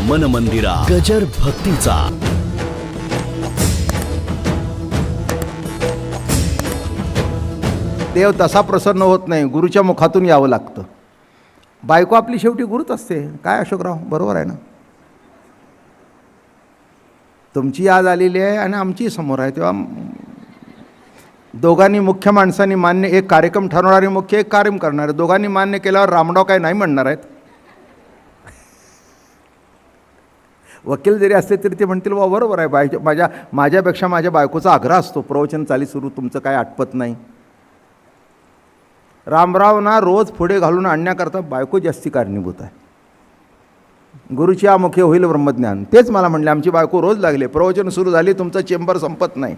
मन मंदिरा गजर भक्तीचा. देव तसा प्रसन्न होत नाही, गुरुच्या मुखातून यावं लागतं. बायको आपली शेवटी गुरुच असते. काय अशोकराव, बरोबर आहे ना? तुमची याद आलेली आहे आणि आमची समोर आहे, तेव्हा दोघांनी मुख्य माणसांनी मान्य, एक कार्यक्रम ठरवणारे मुख्य, एक कार्यक्रम करणारे, दोघांनी मान्य केल्यावर रामराव काय नाही म्हणणार आहेत? वकील जरी असते तरी ते म्हणतील वा बरोबर आहे, माझ्यापेक्षा माझ्या बायकोचा आग्रह असतो, प्रवचन चाली सुरू, तुमचं काय आटपत नाही. रामरावना रोज पुढे घालून आणण्याकरता बायको जास्ती कारणीभूत आहे. गुरुची आमुखे होईल ब्रह्मज्ञान, तेच मला म्हणले. आमची बायको रोज लागले, प्रवचन सुरू झाली, तुमचं चेंबर संपत नाही.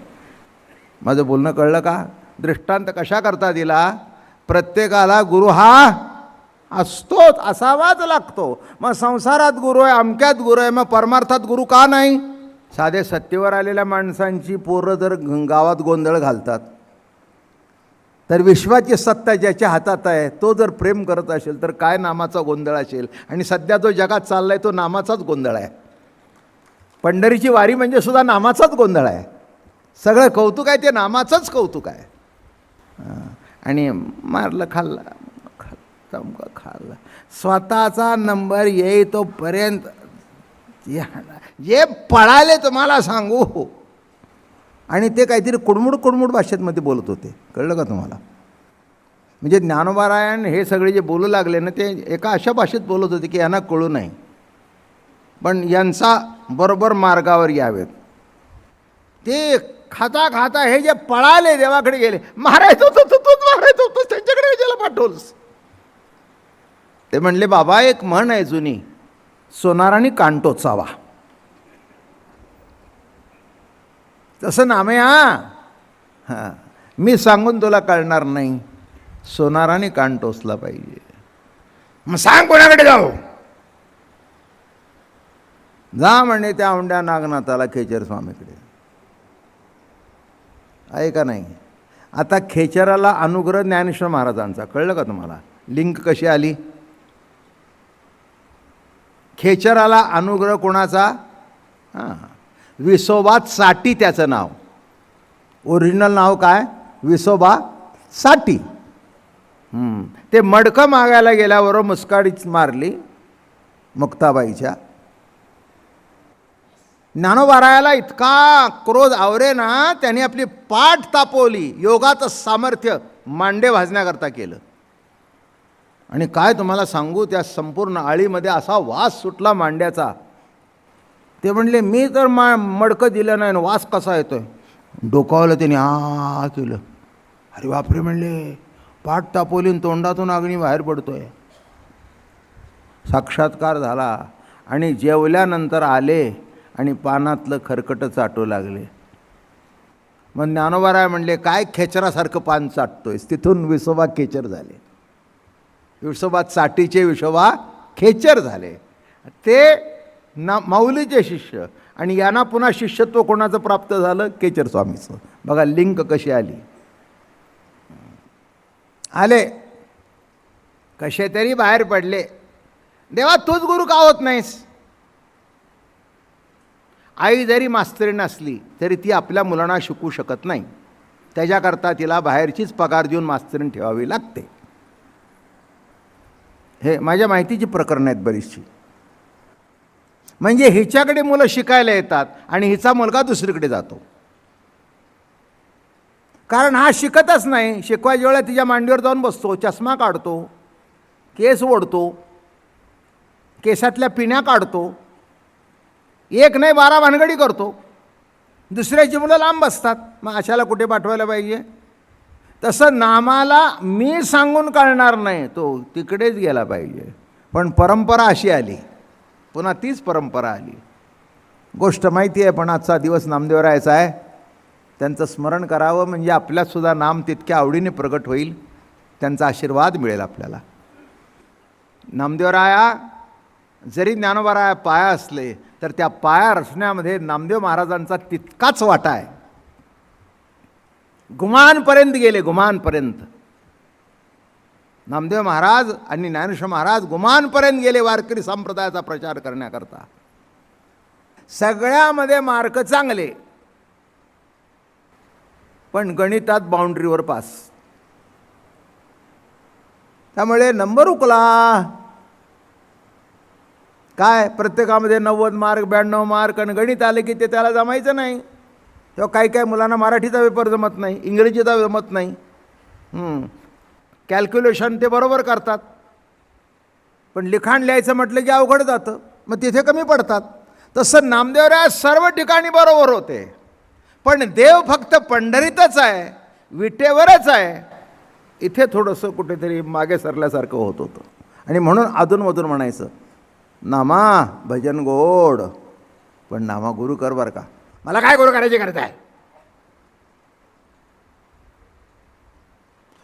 माझं बोलणं कळलं का? दृष्टांत कशा करता दिला? प्रत्येकाला गुरु हा असतोच, असावाच लागतो. मग संसारात गुरु आहे, अमक्यात गुरु आहे, मग परमार्थात गुरु का नाही? साधे सत्तेवर आलेल्या माणसांची पोरं जर गावात गोंधळ घालतात, तर विश्वाची सत्ता ज्याच्या हातात आहे तो जर प्रेम करत असेल तर काय नामाचा गोंधळ असेल. आणि सध्या जो जगात चालला आहे तो नामाचाच गोंधळ आहे. पंढरीची वारी म्हणजे सुद्धा नामाचाच गोंधळ आहे. सगळं कौतुक आहे ते नामाचंच कौतुक आहे. आणि मारलं खाल्लं चमकं खाल्लं, स्वतःचा नंबर येई तोपर्यंत जे पळाले तुम्हाला सांगू. आणि ते काहीतरी कुडमुड भाषेमध्ये बोलत होते, कळलं का तुम्हाला? म्हणजे ज्ञानोबारायण हे सगळे जे बोलू लागले ना, ते एका अशा भाषेत बोलत होते की यांना कळू नाही, पण यांचा बरोबर मार्गावर यावेत. ते खाता खाता हे जे पळाले देवाकडे गेले, मारायचं होतं तूच मारायचं होतं, त्यांच्याकडे ज्याला पाठवलंस. ते म्हणले बाबा एक म्हण आहे जुनी, सोनाराने कान टोचावा. तसं नामे हां, मी सांगून तुला कळणार नाही, सोनाराने कान टोचला पाहिजे. मग सांग कोणाकडे जाऊ? जा म्हणे त्या औंड्या नागनाथाला, खेचर स्वामीकडे. आहे का नाही? आता खेचराला अनुग्रह ज्ञानेश्वर महाराजांचा, कळलं का तुम्हाला? लिंक कशी आली? खेचराला अनुग्रह कोणाचा? हां, विसोबा साटी त्याचं नाव. ओरिजिनल नाव काय? विसोबा साटी. ते मडकं मागायला गेल्याबरोबर मुस्काडीच मारली मुक्ताबाईच्या. ज्ञानोबारायाला इतका क्रोध आवरे ना, त्यांनी आपली पाठ तापवली, योगाचं सामर्थ्य मांडे भाजण्याकरता केलं. आणि काय तुम्हाला सांगू, त्या संपूर्ण आळीमध्ये असा वास सुटला मांड्याचा. ते म्हणले मी तर मडकं दिलं नाही, वास कसा येतोय? डोकावलं त्याने, आ केलं. अरे बापरे म्हणले, पाठ तापवली, तोंडातून अग्नी बाहेर पडतोय. साक्षात्कार झाला. आणि जेवल्यानंतर आले आणि पानातलं खरकटं चाटू लागले. मग ज्ञानोबाराय म्हणले काय खेचरासारखं पान चाटतोयस? तिथून विसोबा खेचर झाले. विसोबा चाटीचे विसोबा खेचर झाले. ते माऊलीचे शिष्य. आणि यांना पुन्हा शिष्यत्व कोणाचं प्राप्त झालं? खेचर स्वामीचं. बघा लिंक कशी आली. आले कसे तरी बाहेर पडले. देवा तूच गुरु का होत नाहीस? आई जरी मास्तरीण असली तरी ती आपल्या मुलांना शिकवू शकत नाही. त्याच्याकरता तिला बाहेरचीच पगार देऊन मास्तरीण ठेवावी लागते. हे माझ्या माहितीची प्रकरणं आहेत बरीचशी. म्हणजे हिच्याकडे मुलं शिकायला येतात आणि हिचा मुलगा दुसरीकडे जातो. कारण हा शिकतच नाही. शिकवायच्या वेळेला तिच्या मांडीवर जाऊन बसतो, चष्मा काढतो, केस ओढतो, केसातल्या पिण्या काढतो, एक नाही 12 भानगडी करतो. दुसऱ्याची मुलं लांब बसतात. मग अशाला कुठे पाठवायला पाहिजे? तसं नामाला मी सांगून कळणार नाही, तो तिकडेच गेला पाहिजे. पण परंपरा अशी आली, पुन्हा तीच परंपरा आली. गोष्ट माहिती आहे, पण आजचा दिवस नामदेवरायाचा आहे. त्यांचं स्मरण करावं म्हणजे आपल्यातसुद्धा नाम तितक्या आवडीने प्रगट होईल, त्यांचा आशीर्वाद मिळेल आपल्याला. नामदेवराया जरी ज्ञानोबाराया पाया असले तर त्या पाया रचण्यामध्ये नामदेव महाराजांचा तितकाच वाटा आहे. गुमानपर्यंत गेले, गुमानपर्यंत. नामदेव महाराज आणि ज्ञानेश्वर महाराज गुमानपर्यंत गेले वारकरी संप्रदायाचा प्रचार करण्याकरता. सगळ्यामध्ये मार्क चांगले, पण गणितात बाउंड्रीवर पास. त्यामुळे नंबर उकला. काय प्रत्येकामध्ये 90 मार्क 92 मार्क, आणि गणित आले की ते त्याला जमायचं नाही. तेव्हा काही मुलांना मराठीचा पेपर जमत नाही, इंग्रजीचा जमत नाही. कॅल्क्युलेशन ते बरोबर करतात, पण लिखाण लिहायचं म्हटलं की अवघड जातं, मग तिथे कमी पडतात. तसं नामदेवराय सर्व ठिकाणी बरोबर होते, पण देव फक्त पंढरीतच आहे, विटेवरच आहे. इथे थोडंसं कुठेतरी मागे सरल्यासारखं होत होतं. आणि म्हणून अधूनमधून म्हणायचं, नामा भजन गोड, पण नामा गुरु कर बरं का. मला काय गुरु करायची गरज आहे?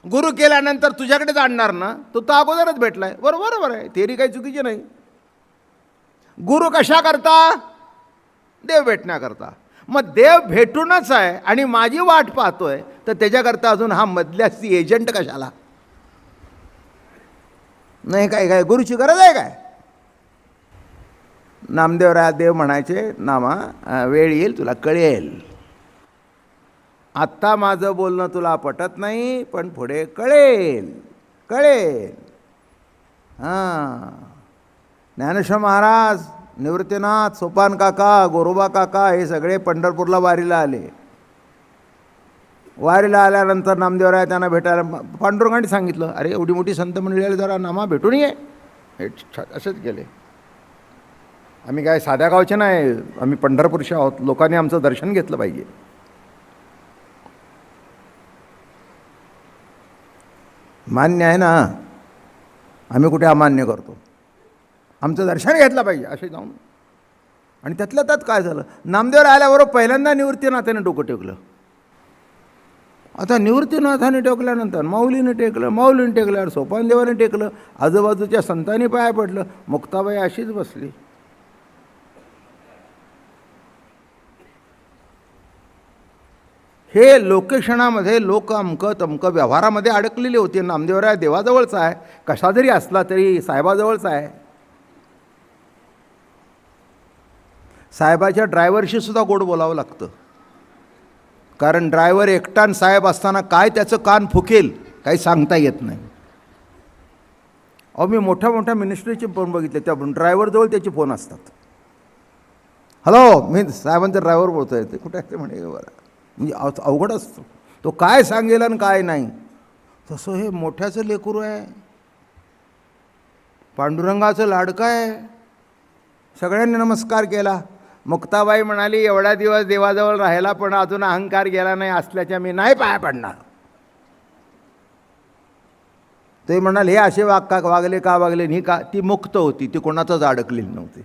गुरु केल्यानंतर तुझ्याकडे जाणणार ना, तू तर अगोदरच भेटलाय. बरोबर आहे, तेरी काही चुकीची नाही. गुरु कशा करता? देव भेटण्याकरता. मग देव भेटूनच आहे आणि माझी वाट पाहतोय, तर त्याच्याकरता अजून हा मधल्याची एजंट कशाला? नाही, काय गुरुची गरज आहे काय? नामदेवराय देव म्हणायचे, नामा वेळ येईल तुला कळेल. आत्ता माझं बोलणं तुला पटत नाही, पण पुढे कळेल. ज्ञानेश्वर महाराज, निवृत्तीनाथ, सोपान काका, गोरोबा काका हे सगळे पंढरपूरला वारीला आले. वारीला आल्यानंतर नामदेवराय त्यांना भेटायला, पांडुरंगाने सांगितलं, अरे एवढी मोठी संत मंडळी आली, जरा नामा भेटून ये. हे असेच गेले. आम्ही काय साध्या गावचे नाही, आम्ही पंढरपूरचे आहोत, लोकांनी आमचं दर्शन घेतलं पाहिजे. मान्य आहे ना, आम्ही कुठे अमान्य करतो? आमचं दर्शन घेतलं पाहिजे असे जाऊन. आणि त्यातल्या त्यात काय झालं, नामदेव आल्याबरोबर पहिल्यांदा निवृत्तीनाथाने डोकं टेकलं. आता निवृत्तीनाथाने टेकल्यानंतर माऊलीने टेकल्यावर सोपानदेवाने टेकलं, आजूबाजूच्या संतांनी पाया पडलं, मुक्ताबाई अशीच बसली. हे लोकेशनामध्ये लोक अमकं तमकं व्यवहारामध्ये अडकलेले होते. नामदेवराय देवाजवळचा आहे, कसा जरी असला तरी साहेबाजवळचा आहे. साहेबाच्या ड्रायव्हरशी सुद्धा गोड बोलावं लागतं, कारण ड्रायव्हर एकटान साहेब असताना काय त्याचं कान फुकेल काही सांगता येत नाही. अहो, मी मोठ्या मिनिस्ट्रीचे फोन बघितले, त्या ड्रायव्हरजवळ त्याचे फोन असतात. हॅलो, मी साहेबांचा ड्रायव्हर बोलतो आहे. ते कुठे आहे ते म्हणे, बरं. म्हणजे अवघड असतो, तो काय सांगेल आणि काय नाही. तसं हे मोठ्याचं लेकरू आहे, पांडुरंगाचं लाडकं आहे. सगळ्यांनी नमस्कार केला. मुक्ताबाई म्हणाली, एवढा दिवस देवाजवळ राहिला पण अजून अहंकार गेला नाही असल्याच्या मी नाही पाया पडणार. ते म्हणाले, हे असे वागले नाही का? ती मुक्त होती, ती कोणाचाच अडकलेली नव्हती.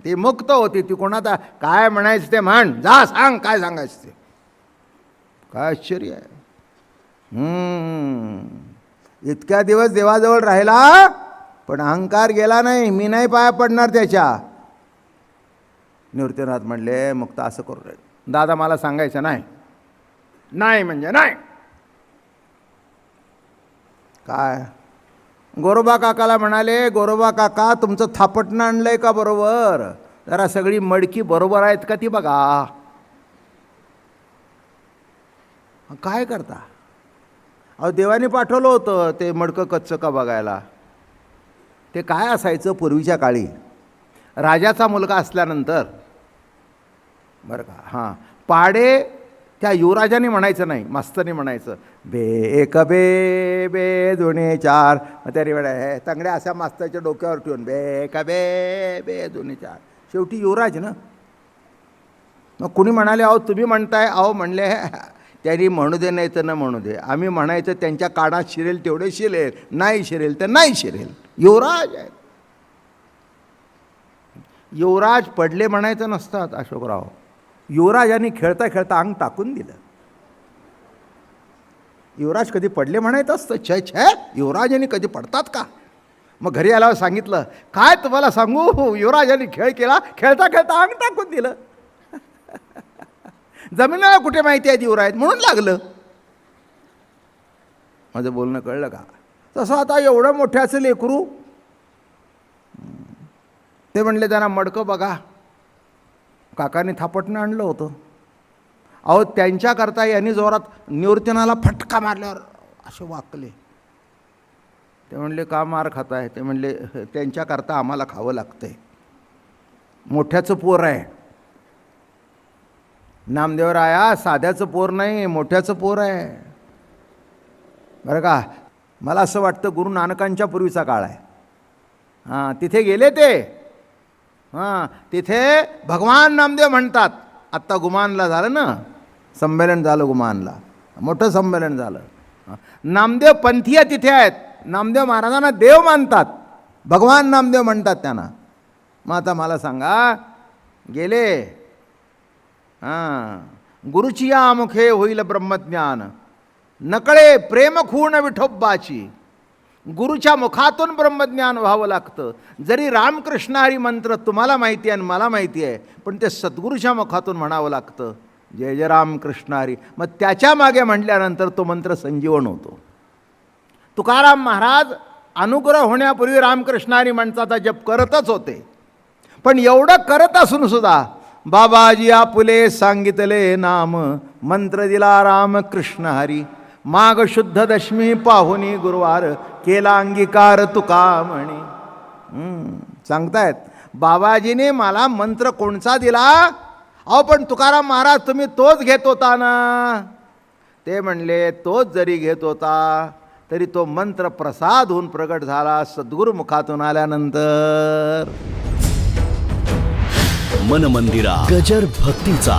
ती मुक्त होती, ती कोणाचा काय म्हणायचं ते म्हण, जा सांग काय सांगायचं ते. काय आश्चर्य आहे. इतक्या दिवस देवाजवळ राहिला पण अहंकार गेला नाही, मी नाही पाया पडणार त्याच्या. निवृत्तीनाथ म्हणले, मुक्त असं करू रे दादा, मला सांगायचं नाही म्हणजे नाही. काय गोरोबा काकाला म्हणाले, गोरोबा काका तुमचं थापटणं आणलंय का बरोबर? जरा सगळी मडकी बरोबर आहेत का ती बघा. काय करता? अहो, देवाने पाठवलं होतं ते मडकं कच्चं का बघायला. ते काय असायचं पूर्वीच्या काळी, राजाचा मुलगा असल्यानंतर बरं का, पाडे त्या युवराजाने म्हणायचं नाही, मास्तरने म्हणायचं, बे एक बे बे दोन्ही चार. मग तरी वेळा तंगड्या अशा मास्तरच्या डोक्यावर ठेवून बे का बे बे दोन्ही चार. शेवटी युवराज ना. मग कुणी म्हणाले, अहो तुम्ही म्हणताय. अहो म्हणले, त्यांनी म्हणू दे नाही तर न म्हणू दे, आम्ही म्हणायचं त्यांच्या कानात शिरेल तेवढे शिरेल, नाही शिरेल तर नाही शिरेल. युवराज आहे. युवराज पडले म्हणायचं नसतात अशोकराव. युवराजांनी खेळता खेळता अंग टाकून दिलं. युवराज कधी पडले म्हणायचं असतं? छे, युवराजांनी कधी पडतात का? मग घरी आल्यावर सांगितलं, काय तुम्हाला सांगू, युवराजांनी खेळ केला, खेळता खेळता अंग टाकून दिलं. जमिनीला कुठे माहिती आहे युवराज म्हणून लागलं. माझं बोलणं कळलं का? तसं आता एवढं मोठ्याचं लेकरू ते म्हणले त्यांना मडकं बघा. काकाने थापटणं आणलं होतं. अहो त्यांच्याकरता यांनी जोरात निवर्तनाला फटका मारल्यावर असे वाकले. ते म्हणले का मार खाताय? ते म्हणले त्यांच्याकरता आम्हाला खावं लागतंय. मोठ्याचं पोर आहे नामदेवराया, साध्याचं पोर नाही, मोठ्याचं पोर आहे बरं का. मला असं वाटतं गुरु नानकांच्या पूर्वीचा काळ आहे. हां, तिथे गेले ते. हां, तिथे भगवान नामदेव म्हणतात. आत्ता गुमानला झालं ना संमेलन, झालं गुमानला, मोठं संमेलन झालं. नामदेव पंथीय तिथे आहेत. नामदेव महाराजांना देव मानतात, भगवान नामदेव म्हणतात त्यांना. मग आता मला सांगा, गेले. हां, गुरुची या मुखे होईल ब्रह्मज्ञान, नकळे प्रेम खूण विठोबाची. गुरुच्या मुखातून ब्रह्मज्ञान व्हावं लागतं. जरी रामकृष्ण हरी मंत्र तुम्हाला माहिती आहे आणि मला माहिती आहे, पण ते सद्गुरूच्या मुखातून म्हणावं लागतं. जय जय रामकृष्ण हरी. मग त्याच्या मागे म्हटल्यानंतर तो मंत्र संजीवन होतो. तुकाराम महाराज अनुग्रह होण्यापूर्वी रामकृष्ण हरी मंत्राचा जप करतच होते. पण एवढं करत असून सुद्धा बाबाजी आपुले सांगितले नाम, मंत्र दिला रामकृष्ण हरी. माघ शुद्ध दशमी पाहुनी गुरुवार, केला अंगीकार तुका म्हणे. सांगतायत बाबाजीने मला मंत्र कोणचा दिला? अहो पण तुकाराम महाराज तुम्ही तोच घेत होता ना? ते म्हणले तोच जरी घेत होता तरी तो मंत्र प्रसाद होऊन प्रगट झाला सद्गुरु मुखातून आल्यानंतर. मन मंदिरा गजर भक्तीचा.